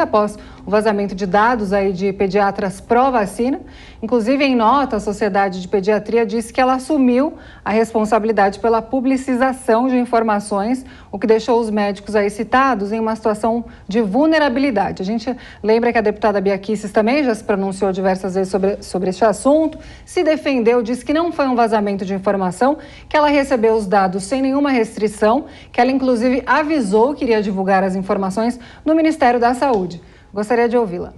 após o vazamento de dados aí de pediatras pró-vacina. Inclusive, em nota, a Sociedade de Pediatria disse que ela assumiu a responsabilidade pela publicização de informações, o que deixou os médicos aí citados em uma situação de vulnerabilidade. A gente lembra que a deputada Bia Kicis também já se pronunciou diversas vezes sobre este assunto, se defendeu, disse que não foi um vazamento de informação, que ela recebeu os dados sem nenhuma restrição, que ela inclusive avisou que iria divulgar as informações no Ministério da Saúde. Gostaria de ouvi-la.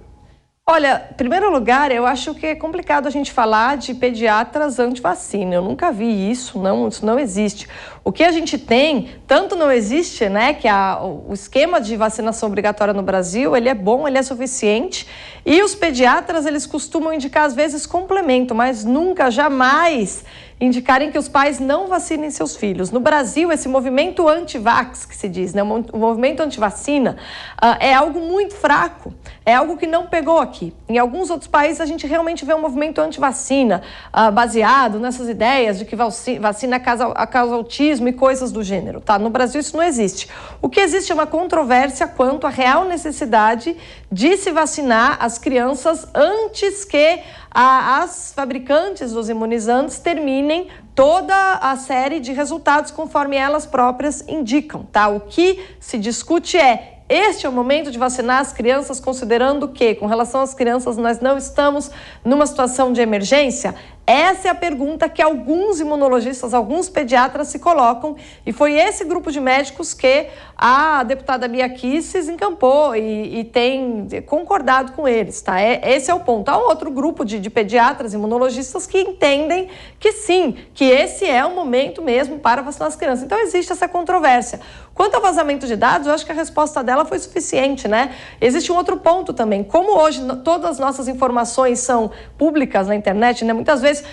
Olha, em primeiro lugar, eu acho que é complicado a gente falar de pediatras anti-vacina. Eu nunca vi isso não existe. O que a gente tem, tanto não existe, né, que o esquema de vacinação obrigatória no Brasil, ele é bom, ele é suficiente, e os pediatras, eles costumam indicar, às vezes, complemento, mas nunca, jamais indicarem que os pais não vacinem seus filhos. No Brasil, esse movimento anti-vax, que se diz, né, o movimento anti-vacina, é algo muito fraco, é algo que não pegou aqui. Em alguns outros países, a gente realmente vê um movimento anti-vacina, baseado nessas ideias de que vacina causa autismo e coisas do gênero, tá? No Brasil, isso não existe. O que existe é uma controvérsia quanto à real necessidade de se vacinar as crianças antes que as fabricantes dos imunizantes terminem toda a série de resultados conforme elas próprias indicam, tá? O que se discute este é o momento de vacinar as crianças, considerando que, com relação às crianças, nós não estamos numa situação de emergência? Essa é a pergunta que alguns imunologistas, alguns pediatras se colocam, e foi esse grupo de médicos que a deputada Bia Kicis encampou e tem concordado com eles, tá? Esse é o ponto. Há um outro grupo de pediatras imunologistas que entendem que sim, que esse é o momento mesmo para vacinar as crianças. Então existe essa controvérsia. Quanto ao vazamento de dados, eu acho que a resposta dela foi suficiente, né? Existe um outro ponto também. Como hoje todas as nossas informações são públicas na internet, né? Muitas vezes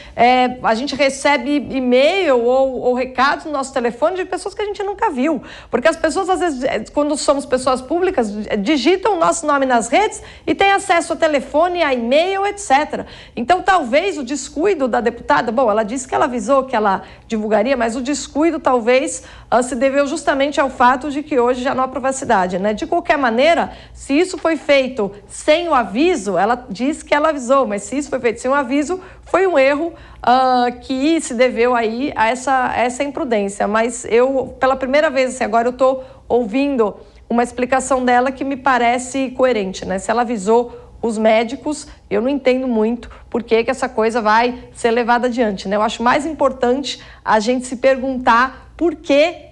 a gente recebe e-mail ou recados no nosso telefone de pessoas que a gente nunca viu. Porque as pessoas, às vezes, quando somos pessoas públicas, digitam o nosso nome nas redes e têm acesso a telefone, a e-mail, etc. Então, talvez o descuido da deputada, bom, ela disse que ela avisou que ela divulgaria, mas o descuido talvez se deveu justamente ao fato de que hoje já não há privacidade, né? De qualquer maneira, se isso foi feito sem o aviso, ela diz que ela avisou, mas se isso foi feito sem o aviso, foi um erro que se deveu aí a essa imprudência. Mas eu, pela primeira vez, assim, agora eu estou ouvindo uma explicação dela que me parece coerente, né? Se ela avisou os médicos, eu não entendo muito por que essa coisa vai ser levada adiante, né? Eu acho mais importante a gente se perguntar por que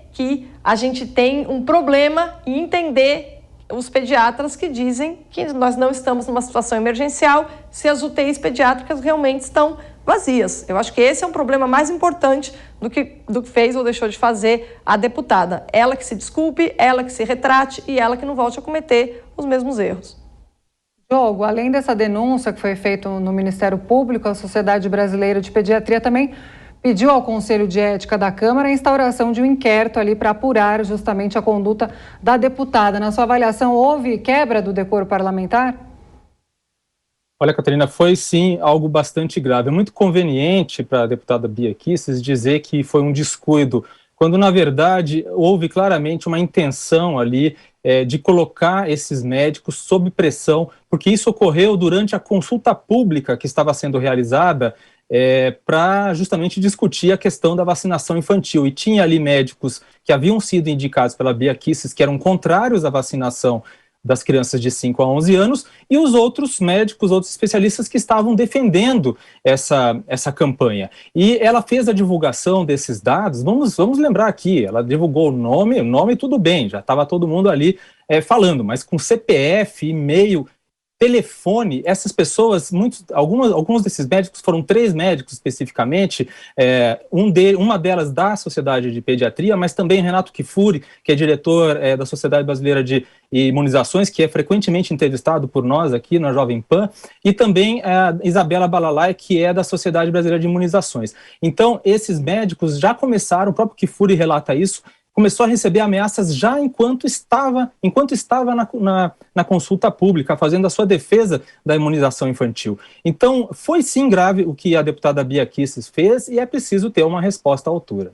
a gente tem um problema e entender os pediatras que dizem que nós não estamos numa situação emergencial se as UTIs pediátricas realmente estão vazias. Eu acho que esse é um problema mais importante do que fez ou deixou de fazer a deputada. Ela que se desculpe, ela que se retrate e ela que não volte a cometer os mesmos erros. Diogo, além dessa denúncia que foi feita no Ministério Público, a Sociedade Brasileira de Pediatria também pediu ao Conselho de Ética da Câmara a instauração de um inquérito ali para apurar justamente a conduta da deputada. Na sua avaliação, houve quebra do decoro parlamentar? Olha, Catarina, foi sim algo bastante grave. É muito conveniente para a deputada Bia Kicis dizer que foi um descuido, quando na verdade houve claramente uma intenção ali de colocar esses médicos sob pressão, porque isso ocorreu durante a consulta pública que estava sendo realizada para justamente discutir a questão da vacinação infantil. E tinha ali médicos que haviam sido indicados pela Bia Kicis, que eram contrários à vacinação das crianças de 5 a 11 anos, e os outros médicos, outros especialistas que estavam defendendo essa campanha. E ela fez a divulgação desses dados, vamos lembrar aqui, ela divulgou o nome tudo bem, já estava todo mundo ali falando, mas com CPF, e-mail, telefone, essas pessoas, alguns desses médicos, foram 3 médicos especificamente, uma delas da Sociedade de Pediatria, mas também Renato Kifuri, que é diretor da Sociedade Brasileira de Imunizações, que é frequentemente entrevistado por nós aqui na Jovem Pan, e também a Isabela Balalai, que é da Sociedade Brasileira de Imunizações. Então, esses médicos já começaram, o próprio Kifuri relata isso, começou a receber ameaças já enquanto estava na consulta pública, fazendo a sua defesa da imunização infantil. Então, foi sim grave o que a deputada Bia Kicis fez e é preciso ter uma resposta à altura.